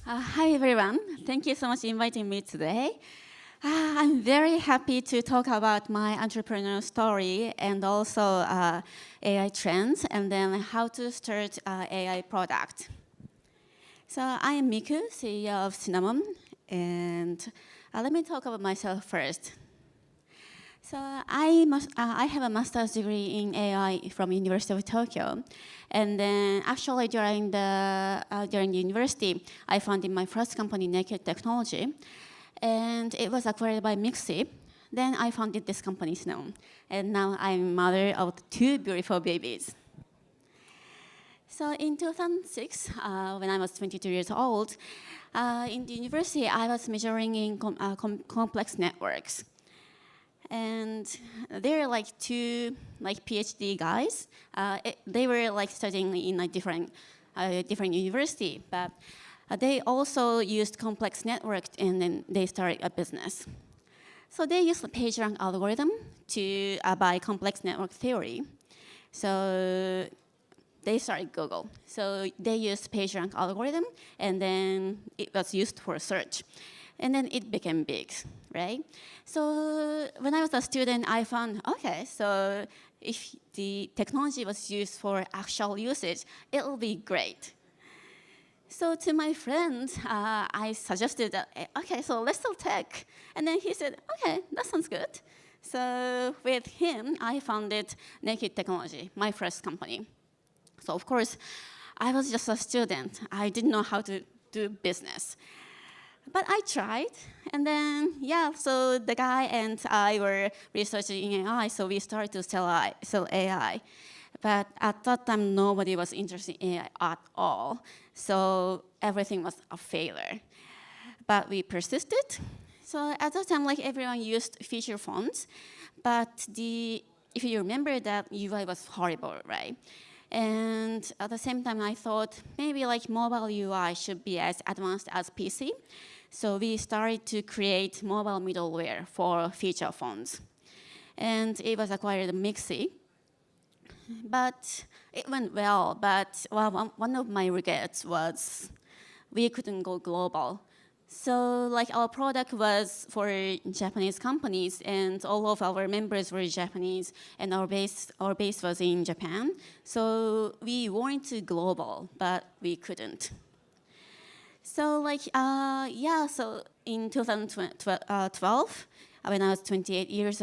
Hi everyone, thank you so much for inviting me today. I'm very happy to talk about my entrepreneurial story and also AI trends and then how to start AI product. So I am Miku, CEO of Cinnamon, and let me talk about myself first. So I have a master's degree in AI from University of Tokyo, and then actually during the university, I founded my first company, Naked Technology, and it was acquired by Mixi. Then I founded this company, Snow, and now I'm mother of two beautiful babies. So in 2006, when I was 22 years old, in the university, I was majoring in complex networks. And they're like two PhD guys. They were like studying in a different university, but they also used complex networks and then they started a business. So they used the PageRank algorithm to buy complex network theory. So they started Google. So they used PageRank algorithm and then it was used for search. And then it became big, right? So when I was a student, I found, okay, so if the technology was used for actual usage, it will be great. So to my friend, I suggested that, okay, so let's do tech. And then he said, okay, that sounds good. So with him, I founded Naked Technology, my first company. So of course, I was just a student. I didn't know how to do business. But I tried, and then, yeah, so the guy and I were researching in AI, so we started to sell AI. But at that time, nobody was interested in AI at all, so everything was a failure. But we persisted. So at that time, like everyone used feature phones, but if you remember that UI was horrible, right? And at the same time, I thought maybe like mobile UI should be as advanced as PC. So we started to create mobile middleware for feature phones. And it was acquired Mixi. But it went well, but one of my regrets was we couldn't go global. So like our product was for Japanese companies and all of our members were Japanese and our base was in Japan. So we wanted global, but we couldn't. So like, so in 2012, when I was 28 years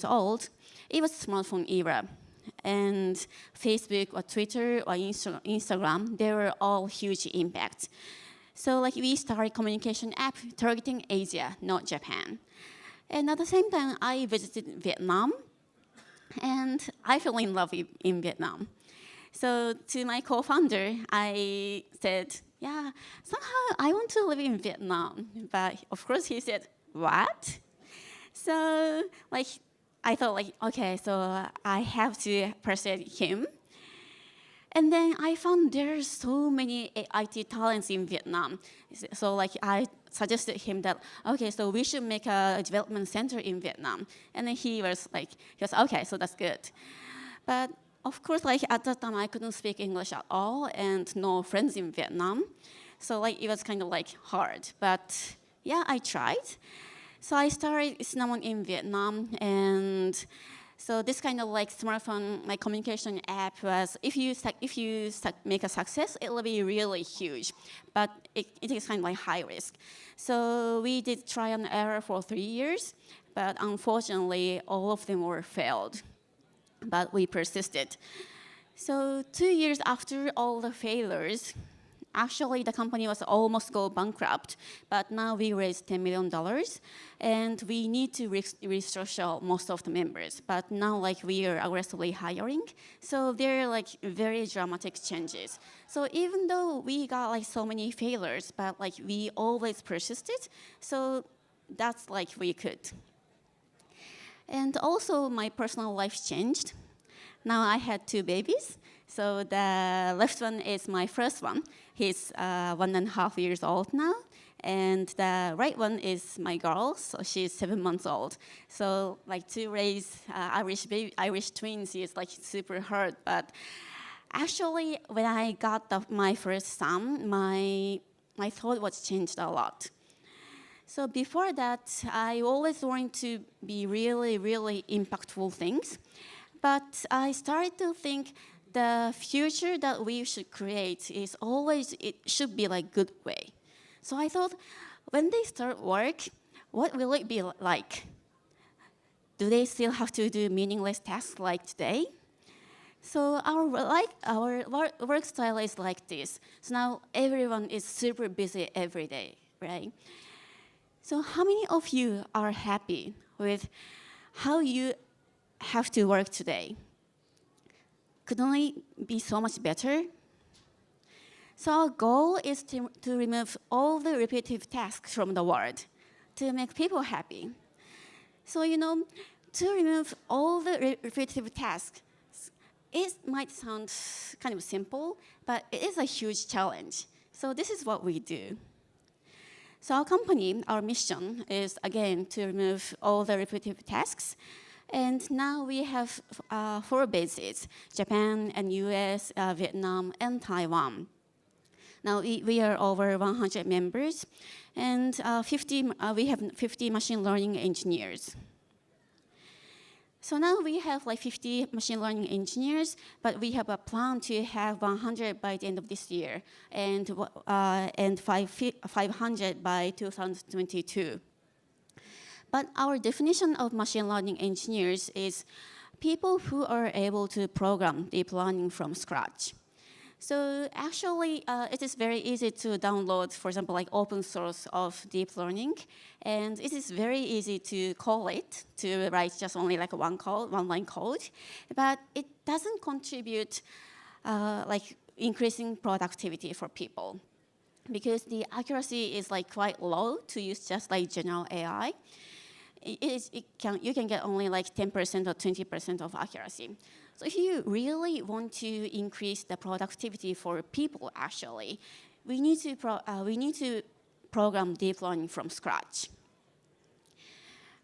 old, it was smartphone era. And Facebook or Twitter or Instagram, they were all huge impacts. So like we started communication app targeting Asia, not Japan. And at the same time, I visited Vietnam, and I fell in love in Vietnam. So to my co-founder, I said, yeah, somehow I want to live in Vietnam. But of course he said, what? So like, I thought like, okay, so I have to persuade him. And then I found there's so many IT talents in Vietnam. So like I suggested him that, okay, so we should make a development center in Vietnam. And then he was okay, so that's good. But of course, like at that time, I couldn't speak English at all and no friends in Vietnam. So like it was kind of like hard, but yeah, I tried. So I started Cinnamon in Vietnam, and so this kind of like smartphone, my communication app was, if you make a success, it will be really huge, but it is kind of like high risk. So we did try and error for 3 years, but unfortunately, all of them were failed. But we persisted. So 2 years after all the failures, actually the company was almost go bankrupt, but now we raised $10 million, and we need to restructure most of the members. But now like we are aggressively hiring, so there are like very dramatic changes. So even though we got like so many failures, but like we always persisted, so that's like we could. And also, my personal life changed. Now I had 2 babies. So the left one is my first one. He's 1.5 years old now. And the right one is my girl, so she's 7 months old. So like to raise Irish twins is like super hard, but Actually, when I got my first son, my thought was changed a lot. So before that, I always wanted to be really, really impactful things. But I started to think the future that we should create is always, it should be like good way. So I thought, when they start work, what will it be like? Do they still have to do meaningless tasks like today? So our work style is like this. So now everyone is super busy every day, right? So how many of you are happy with how you have to work today? Could only be so much better? So our goal is to remove all the repetitive tasks from the world to make people happy. So, to remove all the repetitive tasks, it might sound kind of simple, but it is a huge challenge. So this is what we do. So our company, our mission is, again, to remove all the repetitive tasks. And now we have 4 bases: Japan and US, Vietnam, and Taiwan. Now we are over 100 members, and we have 50 machine learning engineers. So now we have like 50 machine learning engineers, but we have a plan to have 100 by the end of this year, and 500 by 2022. But our definition of machine learning engineers is people who are able to program deep learning from scratch. So actually, it is very easy to download, for example, like open source of deep learning, and it is very easy to call it, to write just only like one line code, but it doesn't contribute like increasing productivity for people, because the accuracy is like quite low to use just like general AI. You can get only like 10% or 20% of accuracy. So if you really want to increase the productivity for people, actually, we need to program deep learning from scratch.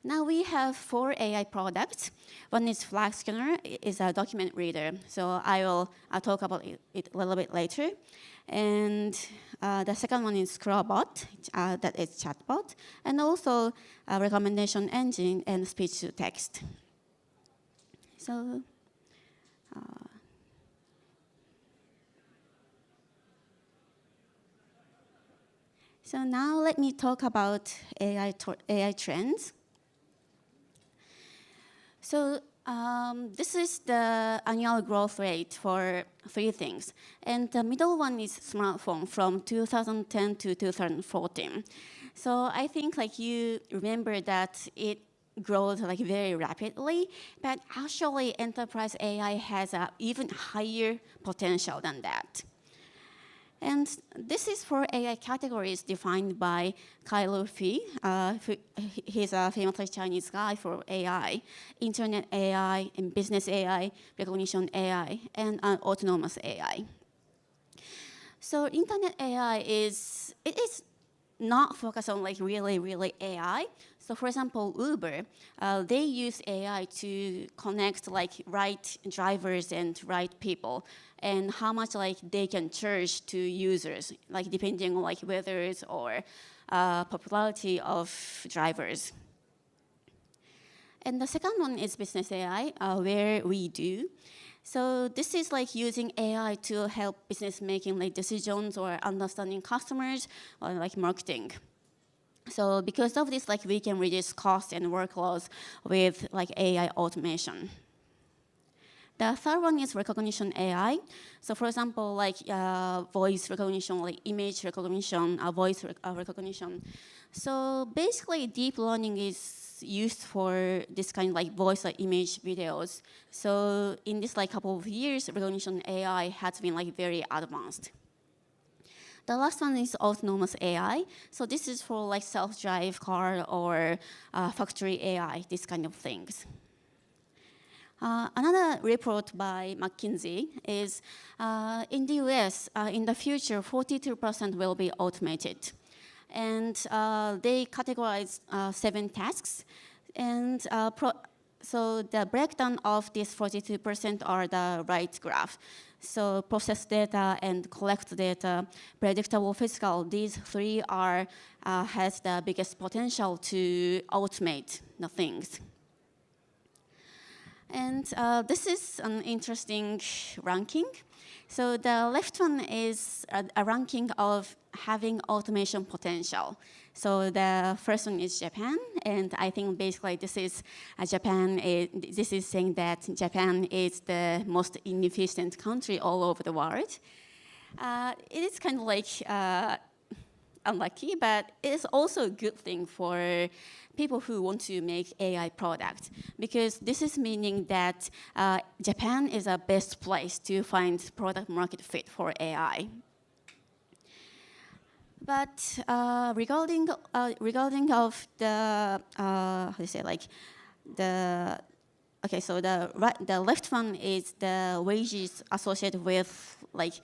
Now we have 4 AI products. One is Flag Scanner, is a document reader. So I'll talk about it a little bit later. And the second one is Scrollbot, that is chatbot, and also a recommendation engine and speech to text. So now let me talk about AI trends. So this is the annual growth rate for 3 things. And the middle one is smartphone from 2010 to 2014. So I think like you remember that it grows like very rapidly, but actually enterprise AI has an even higher potential than that. And this is for AI categories defined by Kai Lu-Fi. He's a famous Chinese guy for AI, internet AI, and business AI, recognition AI, and autonomous AI. So internet AI is not focused on like really AI. So for example, Uber, they use AI to connect like right drivers and right people, and how much like they can charge to users, like depending on like weathers or popularity of drivers. And the second one is business AI, where we do. So this is like using AI to help business making like decisions or understanding customers or like marketing. So because of this, like we can reduce costs and workloads with like AI automation. The third one is recognition AI. So for example, like voice recognition, like image recognition, voice recognition. So basically, deep learning is used for this kind of like voice or image videos. So in this like couple of years, recognition AI has been like very advanced. The last one is autonomous AI. So this is for like self-drive car or factory AI, these kind of things. Another report by McKinsey is in the US, in the future, 42% will be automated. And they categorize 7 tasks. And so the breakdown of these 42% are the right graph. So process data and collect data, predictable physical, these three are has the biggest potential to automate the things. And this is an interesting ranking. So the left one is a ranking of having automation potential. So the first one is Japan, and I think basically this is this is saying that Japan is the most inefficient country all over the world. It is kind of like unlucky, but it is also a good thing for people who want to make AI products, because this is meaning that Japan is a best place to find product market fit for AI. But regarding of the how do you say, like the okay, so the left one is the wages associated with like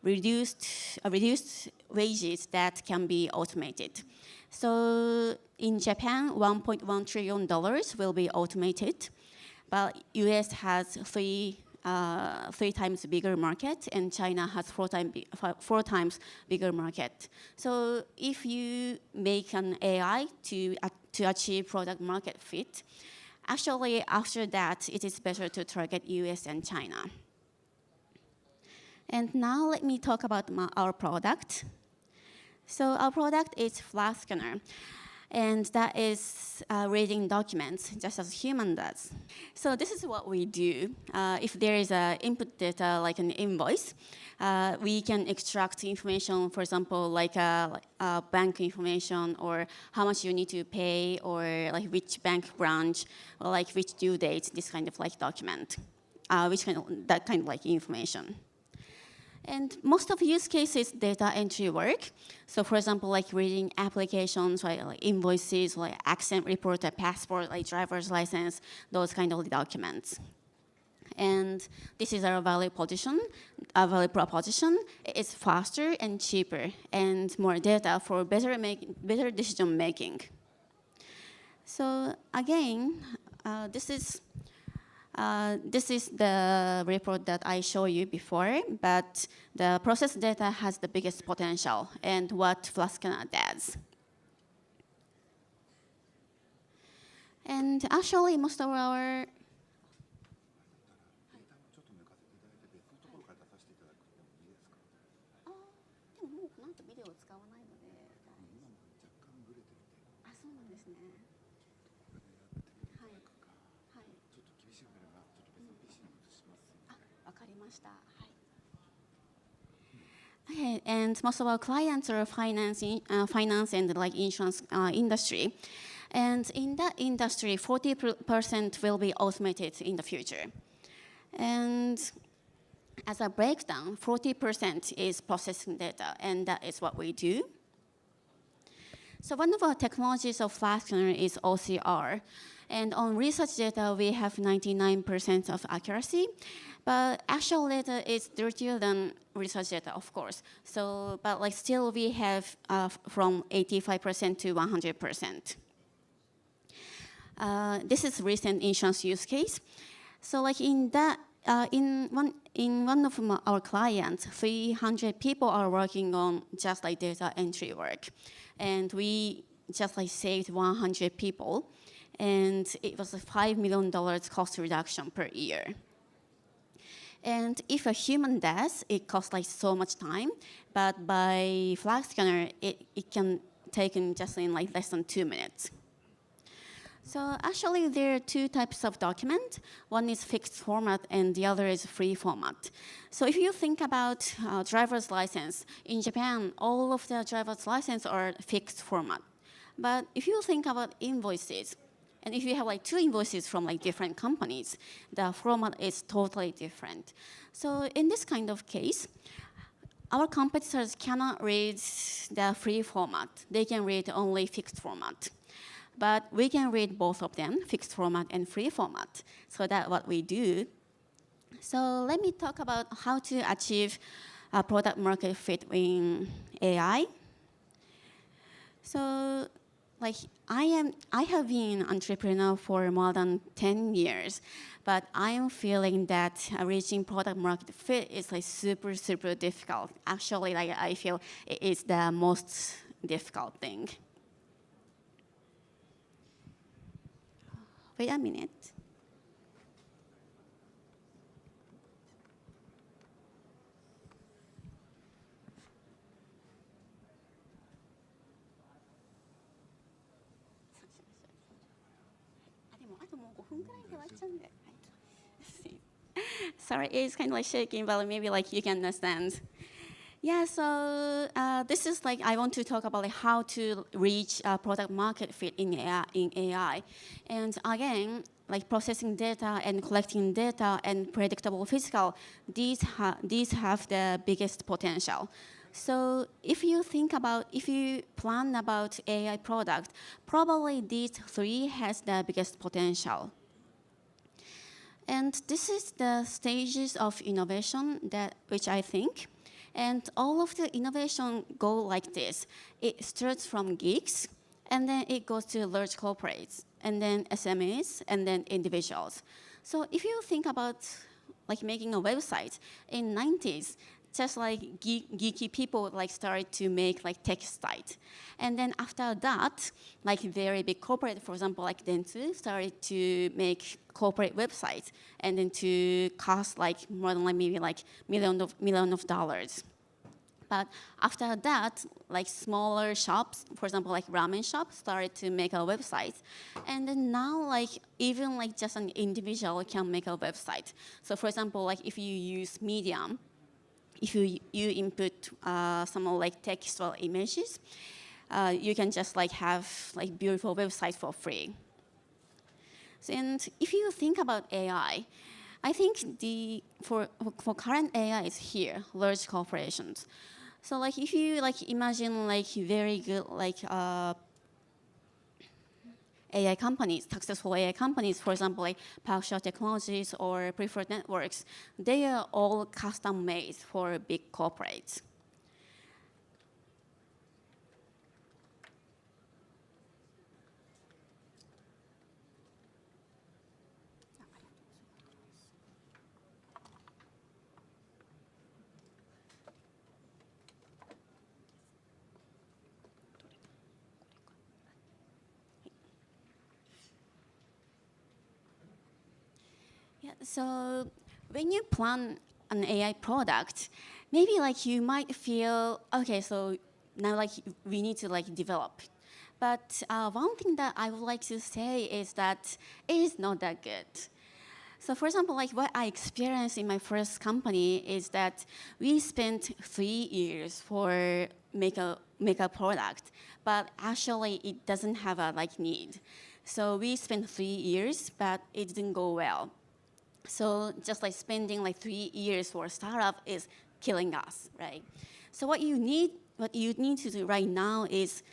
reduced wages that can be automated. So in Japan, $1.1 trillion will be automated, but US has three times bigger market, and China has four times bigger market. So if you make an AI to achieve product market fit, actually after that, it is better to target US and China. And now let me talk about our product. So our product is Flash Scanner, and that is reading documents just as human does. So this is what we do. If there is an input data like an invoice, we can extract information, for example, like bank information, or how much you need to pay, or like which bank branch, or like which due date, this kind of like document, that kind of like information. And most of use cases data entry work. So for example, like reading applications, right, like invoices, like accident report, a passport, like driver's license, those kind of documents. And this is our value proposition. It's faster and cheaper and more data for better decision making. So again, this is the report that I showed you before, but the process data has the biggest potential and what Flash Scanner does. And actually, most of our Okay, and most of our clients are finance and like insurance industry. And in that industry, 40% will be automated in the future. And as a breakdown, 40% is processing data, and that is what we do. So one of our technologies of Flash Scanner is OCR. And on research data, we have 99% of accuracy. But actual data is dirtier than research data, of course. So, but like still we have from 85% to 100%. This is recent insurance use case. So like in that, in one of our clients, 300 people are working on just like data entry work. And we just like saved 100 people. And it was a $5 million cost reduction per year. And if a human does, it costs like so much time. But by Flash Scanner, it can take in just in like less than 2 minutes. So actually, there are two types of document. One is fixed format, and the other is free format. So if you think about driver's license, in Japan, all of the driver's license are fixed format. But if you think about invoices, and if you have like two invoices from like different companies, the format is totally different. So in this kind of case, our competitors cannot read the free format. They can read only fixed format. But we can read both of them, fixed format and free format. So that's what we do. So let me talk about how to achieve a product market fit in AI. So like I have been an entrepreneur for more than 10 years, but I am feeling that reaching product market fit is like super difficult. Actually, like I feel it is the most difficult thing. Wait a minute. Sorry, it's kind of like shaking, but maybe like you can understand. Yeah, so this is like I want to talk about like how to reach product market fit in AI. And again, like processing data and collecting data and predictable physical, these have the biggest potential. So if you plan about AI product, probably these three has the biggest potential. And this is the stages of innovation which I think. And all of the innovation go like this. It starts from geeks, and then it goes to large corporates, and then SMEs, and then individuals. So if you think about like making a website in 90s, just like geeky people like started to make like text site. And then after that, like very big corporate, for example, like Dentsu started to make corporate websites and then to cost like more than like maybe like million of dollars. But after that, like smaller shops, for example, like ramen shops started to make a website. And then now like even like just an individual can make a website. So for example, like if you use Medium, if you input some like text or images, you can just like have like beautiful website for free. So, and if you think about AI, I think for current AI is here, large corporations. So like if you like imagine like very good like AI companies, successful AI companies, for example, like PowerShell Technologies or Preferred Networks, they are all custom made for big corporates. Yeah, so when you plan an AI product, maybe like you might feel, okay, so now like we need to like develop. But one thing that I would like to say is that it is not that good. So for example, like what I experienced in my first company is that we spent 3 years for make a product, but actually it doesn't have a like need. So we spent 3 years, but it didn't go well. So just like spending like 3 years for a startup is killing us, right? So what you need to do right now is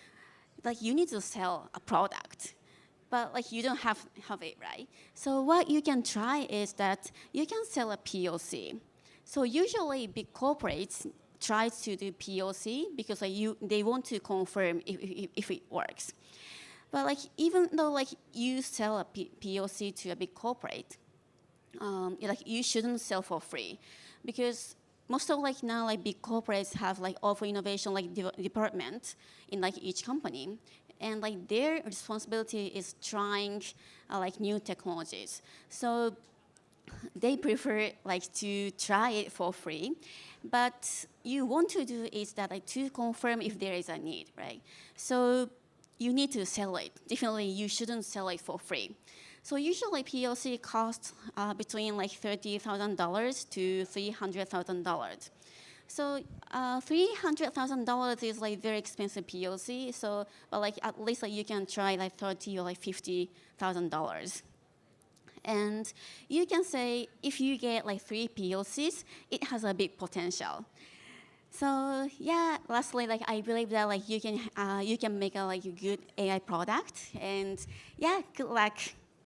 like you need to sell a product, but like you don't have it, right? So what you can try is that you can sell a POC. So usually big corporates try to do POC because like they want to confirm if it works. But like even though like you sell a POC to a big corporate, like you shouldn't sell for free, because most of like now like big corporates have like offer innovation like department in like each company, and like their responsibility is trying like new technologies. So they prefer like to try it for free, but you want to do is that like to confirm if there is a need, right? So you need to sell it. Definitely, you shouldn't sell it for free. So usually POC costs between like $30,000 to $300,000. So $300,000 is like very expensive POC. So, but like at least like you can try like $30,000 or like $50,000. And you can say if you get like 3 POCs, it has a big potential. So yeah, lastly, like I believe that like you can make a like a good AI product, and yeah, good luck.